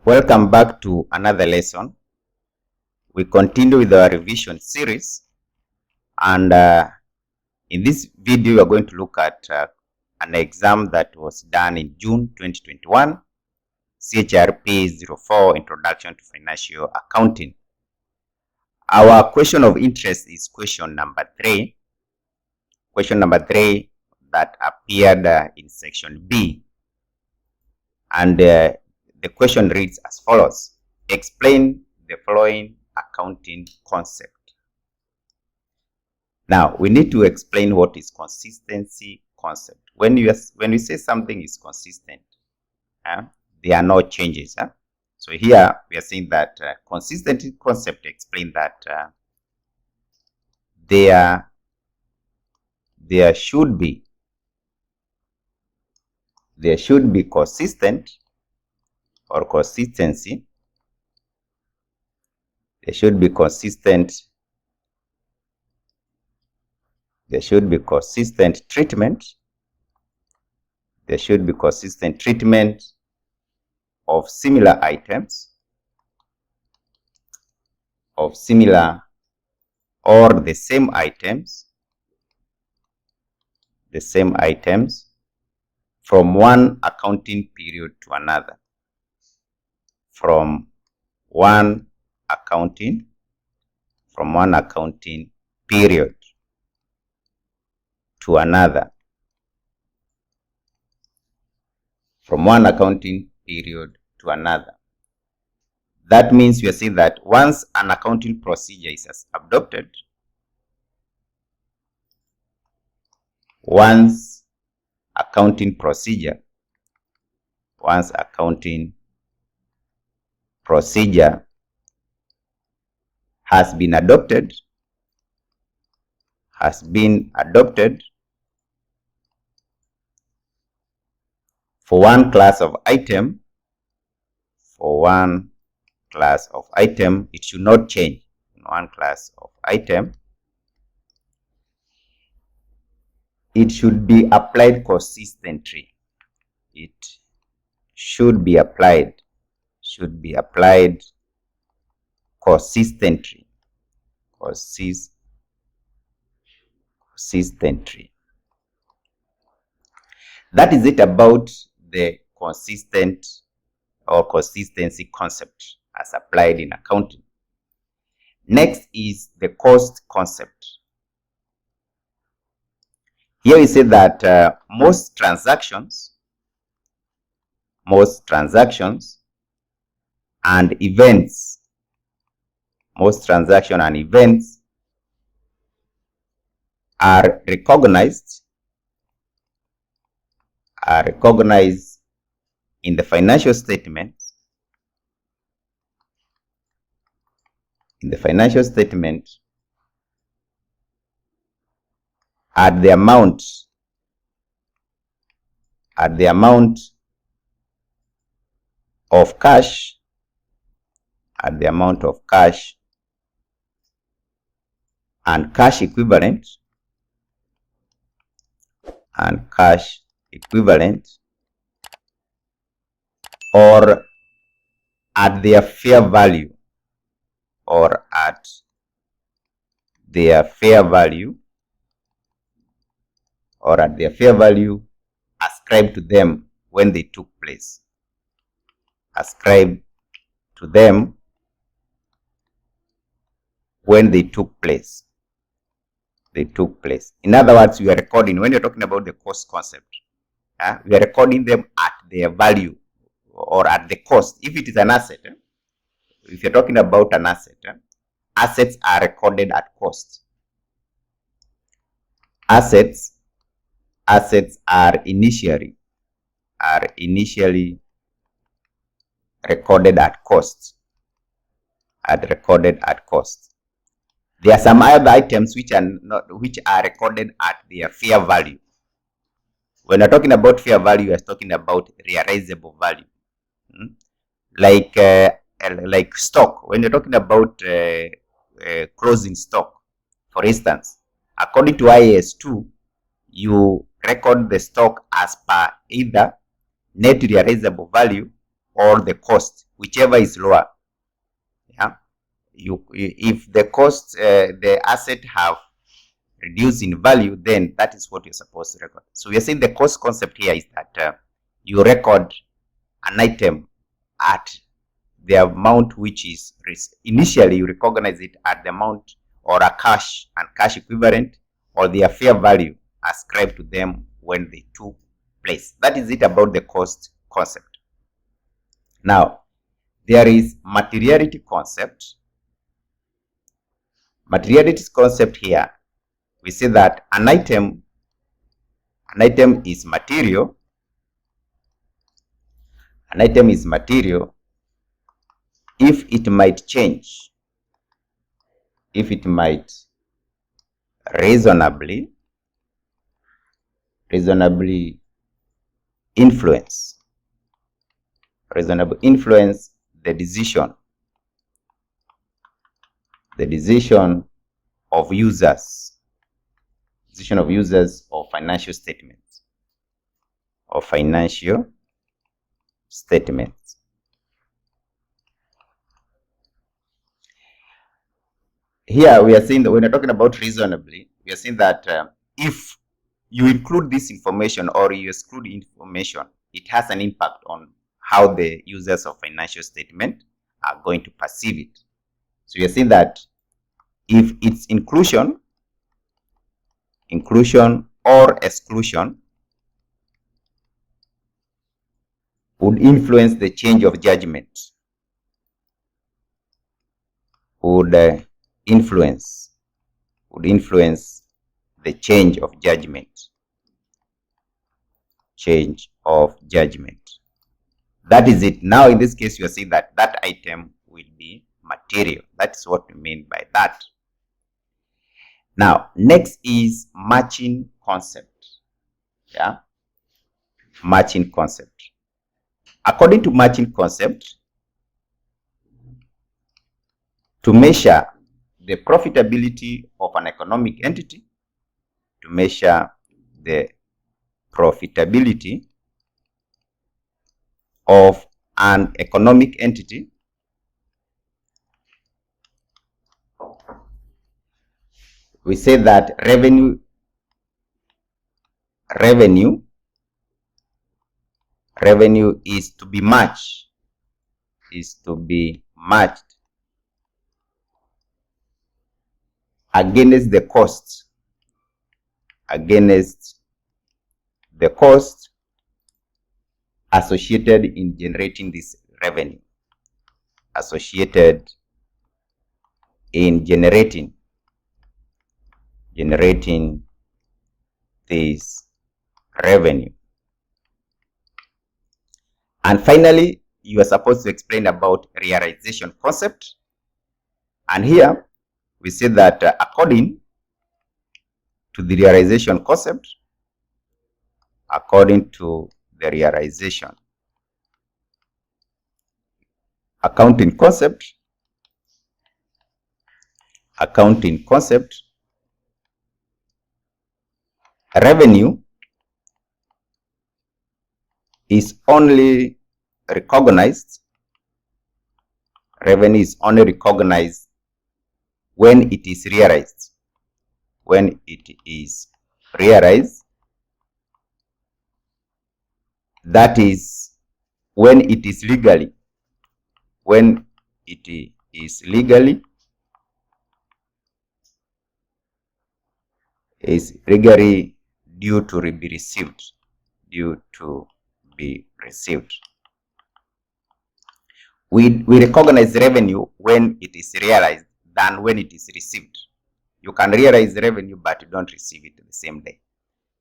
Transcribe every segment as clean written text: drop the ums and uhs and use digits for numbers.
Welcome back to another lesson. We continue with our revision series, and in this video we are going to look at an exam that was done in June 2021, Rchrp 04, Introduction to Financial Accounting. Our question of interest is question number 3. Question number 3 that appeared in section B, and the question reads as follows. Explain the following accounting concept. Now, we need to explain what is consistency concept. When you say something is consistent, there are no changes. So here we are saying that consistency concept explain that there should be consistent or consistency. There should be consistent treatment. There should be consistent treatment of similar items, of similar or the same items from one accounting period to another. From one accounting period to another. From one accounting period to another. That means we are saying that once an accounting procedure is adopted, once accounting procedure has been adopted for one class of item, it should not change. In one class of item, it should be applied consistently. It should be applied consistently. That is it about the consistent or consistency concept as applied in accounting. Next is the cost concept. Here we say that most transactions and events are recognized in the financial statement at the amount of cash and cash equivalent or at their fair value ascribed to them when they took place. In other words, we are recording, when you're talking about the cost concept, we are recording them at their value or at the cost. If it is an asset, if you're talking about an asset, assets are recorded at cost. Assets are initially recorded at cost. There are some other items which are recorded at their fair value. When you're talking about fair value, you're talking about realizable value. Like stock. When you're talking about closing stock, for instance, according to IAS 2, you record the stock as per either net realizable value or the cost, whichever is lower. Yeah, if the cost, the asset have reduced in value, then that is what you're supposed to record. So we are saying the cost concept here is that you record an item at the amount which is initially you recognize it at the amount or a cash and cash equivalent or their fair value ascribed to them when they took place. That is it about the cost concept. Now, there is materiality concept. Materiality concept here, we say that an item is material. An item is material if it might change, if it might reasonably influence the decision of users of financial statements. Here we are saying that when we're talking about reasonably, we are saying that if you include this information or you exclude information, it has an impact on how the users of financial statement are going to perceive it. So we are saying that if its inclusion or exclusion would influence the change of judgment, would influence the change of judgment. That is it. Now in this case, you are saying that that item will be material. That's what we mean by that. Now, next is matching concept. Yeah, matching concept. According to matching concept, to measure the profitability of an economic entity, we say that revenue is to be matched against the cost associated in generating this revenue, generating this revenue. And finally, you are supposed to explain about realization concept. And here we say that according to the realization concept, accounting concept, revenue is only recognized when it is realized. That is when it is legally due to be received. We recognize revenue when it is realized than when it is received. You can realize revenue, but you don't receive it the same day.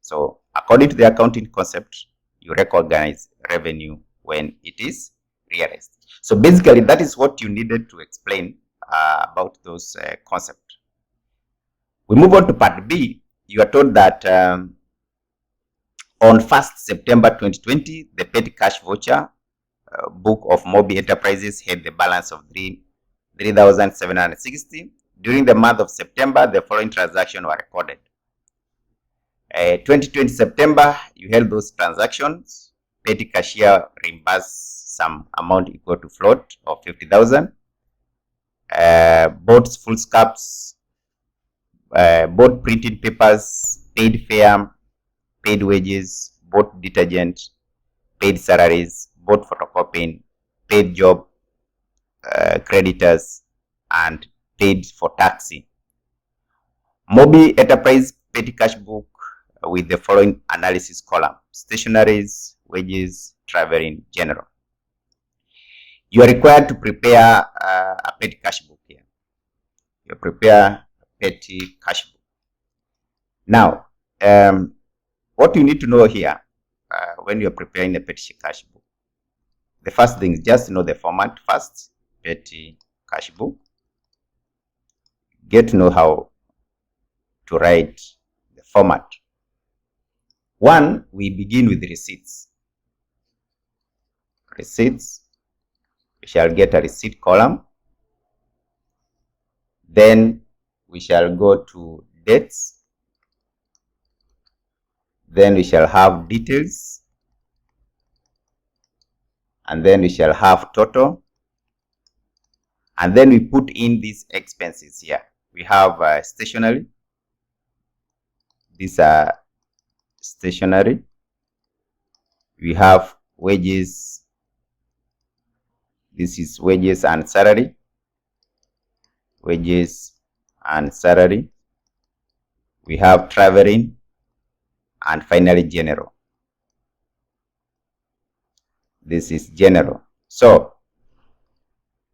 So according to the accounting concept, you recognize revenue when it is realized. So basically, that is what you needed to explain about those concepts. We move on to part B. You are told that on 1st September 2020, the petty cash voucher book of Mobi Enterprises had the balance of 3,760. During the month of September, the following transactions were recorded. 2020 September, you held those transactions. Petty cashier reimbursed some amount equal to float of 50,000. Bought full scraps, bought printing papers, paid fare, paid wages, bought detergent, paid salaries, bought photocopying, paid job creditors, and paid for taxi. Mobi Enterprise petty cash book with the following analysis column: stationaries, wages, traveling, general. You are required to prepare a petty cash book here. You prepare a petty cash book. Now, what you need to know here when you're preparing a petty cash book, the first thing is just know the format first. Petty cash book. Get to know how to write the format. One, we begin with receipts. Receipts, we shall get a receipt column. Then we shall go to dates. Then we shall have details. And then we shall have total. And then we put in these expenses here. We have stationery. These are stationery. We have wages. This is wages and salary. Wages and salary. We have traveling. And finally, general. This is general. So,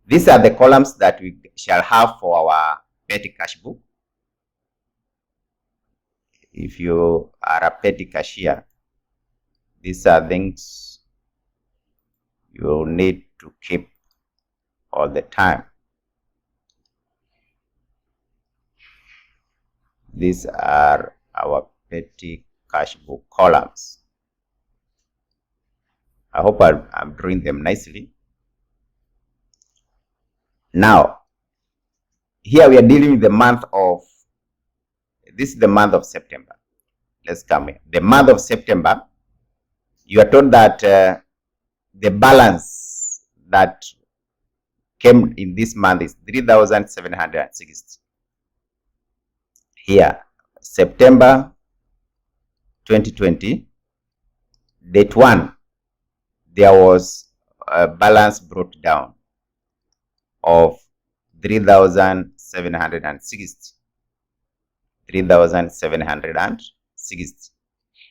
these are the columns that we shall have for our petty cash book. If you are a petty cashier, these are things you need to keep all the time. These are our petty cash book columns. I hope I'm drawing them nicely. Now, here we are dealing with the month of, this is the month of September. Let's come here. The month of September, you are told that the balance that came in this month is 3,760. Here, September 2020, date 1, there was a balance brought down of 3,760. 3,760.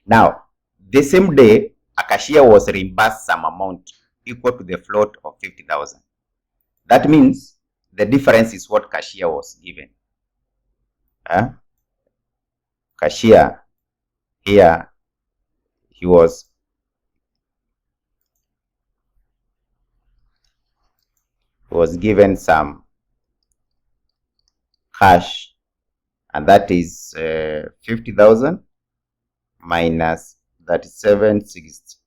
Now, the same day, a cashier was reimbursed some amount equal to the float of 50,000. That means the difference is what cashier was given. Cashier here, he was given some cash, and that is 50,000 minus 3760.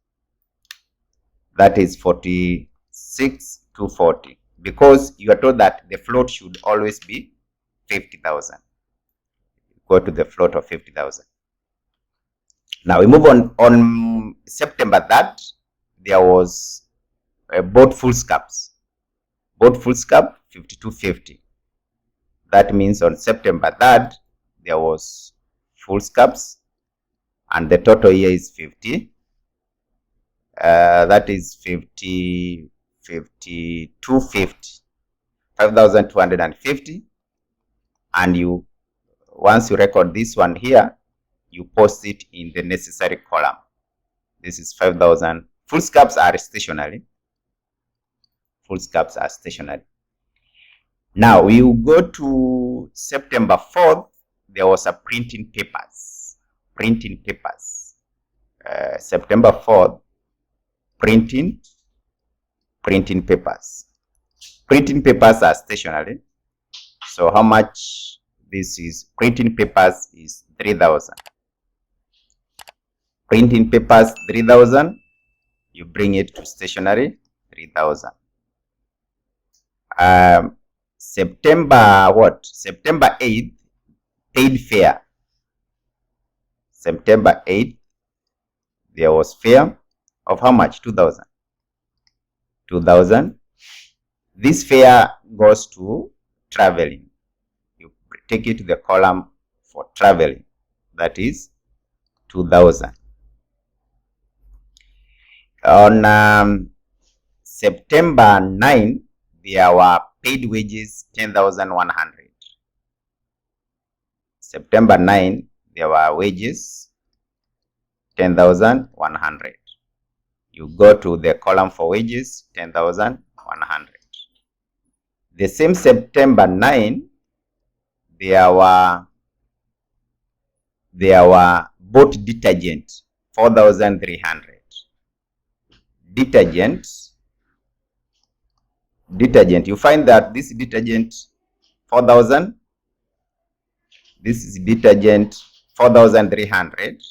That is 46,240, because you are told that the float should always be 50,000. Go to the float of 50,000. Now we move on. On September 3rd, there was bought full scraps. Bought full scrap 5250. That means on September 3rd, there was full scraps, and the total here is 50. That is 5250, 5,250. And you, once you record this one here, you post it in the necessary column. This is 5,000. Full scraps are stationary. Full scraps are stationary. Now we will go to September 4th. There was a printing papers. Printing papers. September 4th. Printing papers. Printing papers are stationary. So how much this is? Printing papers is 3,000. Printing papers 3,000. You bring it to stationary 3,000. September what? September 8th, paid fare. September 8th, there was fare of how much? 2,000. 2,000. This fare goes to traveling. You take it to the column for traveling. That is 2,000. On September 9, there were paid wages 10,100. September 9, there were wages 10,100. You go to the column for wages 10,100. The same September 9, there were bought detergent 4,300. Detergent, you find that this detergent 4,000, this is detergent 4,300.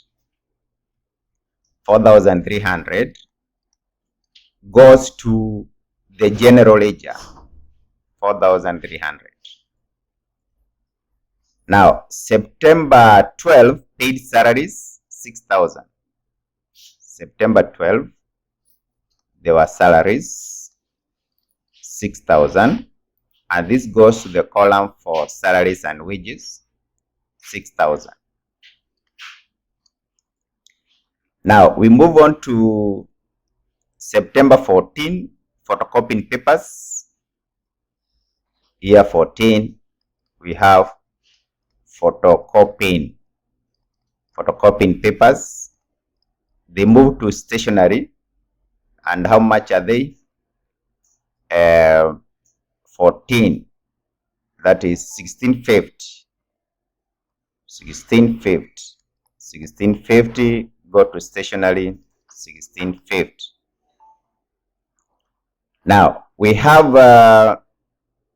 4,300 goes to the general ledger, 4,300. Now, September 12 paid salaries 6,000. September 12, there were salaries 6,000, and this goes to the column for salaries and wages 6,000. Now we move on to September 14, photocopying papers. Here 14, we have photocopying papers. They move to stationery. And how much are they? 14. That is 1650. 1650. Go to stationery, 1650. Now we have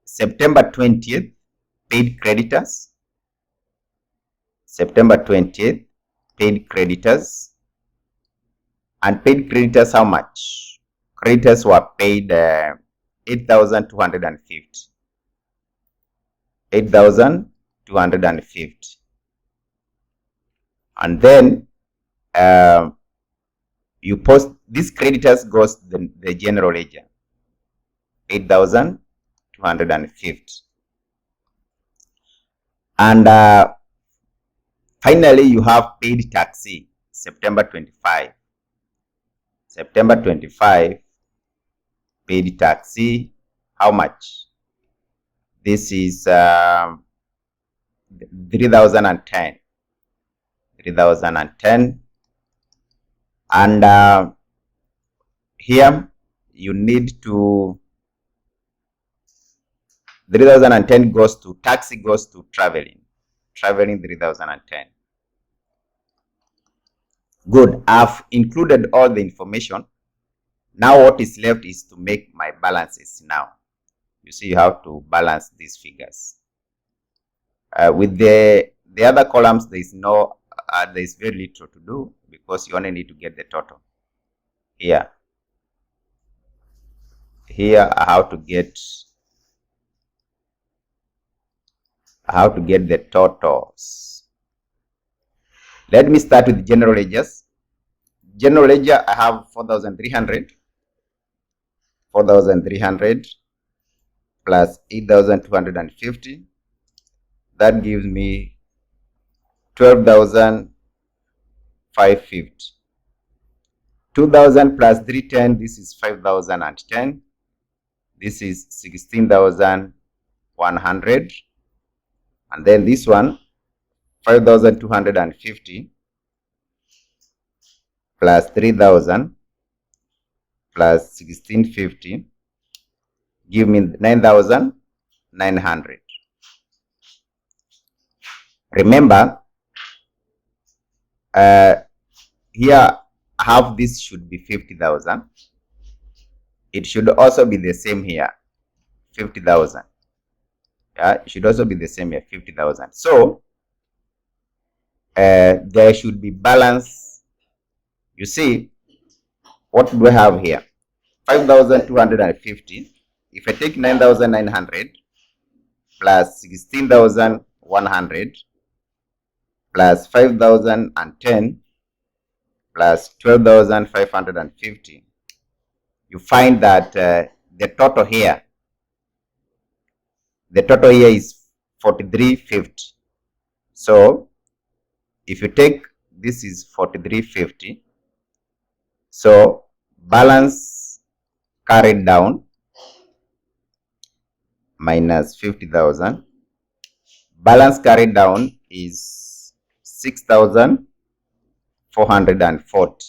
September 20th paid creditors. September 20th paid creditors. And paid creditors, how much? Creditors were paid 8,250. 8,250. And then you post these creditors goes the general ledger, 8,250. And finally, you have paid taxi, September 25. September 25, paid taxi, how much? This is 3,010. 3,010. And here you need to 3,010 goes to taxi, goes to traveling 3,010. Good. I've included all the information. Now what is left is to make my balances. Now you see you have to balance these figures. With the other columns, there is no there is very little to do because you only need to get the total. Here I have to get the totals. Let me start with general ledgers. General ledger, I have 4,300. 4,300 plus 8,250. That gives me 12,550. 2,000 plus 310, this is 5,010. This is 16,100. And then this one, 5,250 plus 3,000 plus 1650 give me 9,900. Remember, here half this should be 50,000. It should also be the same here, 50,000. Yeah, it should also be the same here, 50,000. So there should be balance. You see, what do we have here? 5,250. If I take 9,900 plus 16,100 plus 5,010 plus 12,550, you find that the total here is 4350. So if you take this is 4350, so balance carried down minus 50,000, balance carried down is 6,440.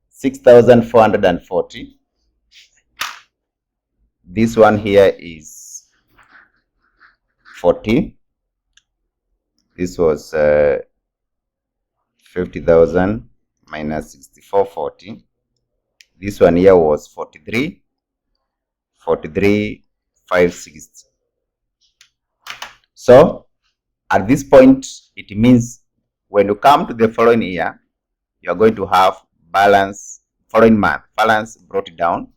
6,440. This one here is 40. This was 50,000 minus 6440. This one here was 43,560. So at this point, it means when you come to the following year, you are going to have balance, following month, balance brought down.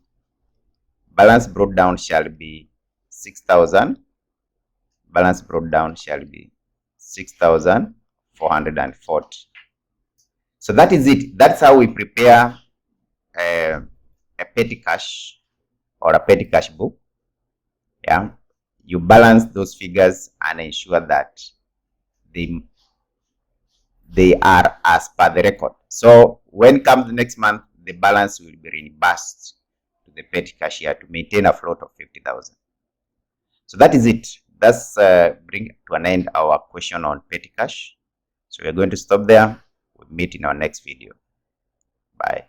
Balance brought down shall be 6,000. Balance brought down shall be 6,440. So that is it. That's how we prepare a petty cash or a petty cash book. Yeah, you balance those figures and ensure that they are as per the record. So when comes the next month, the balance will be reimbursed to the petty cashier to maintain a float of 50,000. So that is it. That's bring to an end our question on petty cash. So we're going to stop there. We'll meet in our next video. Bye.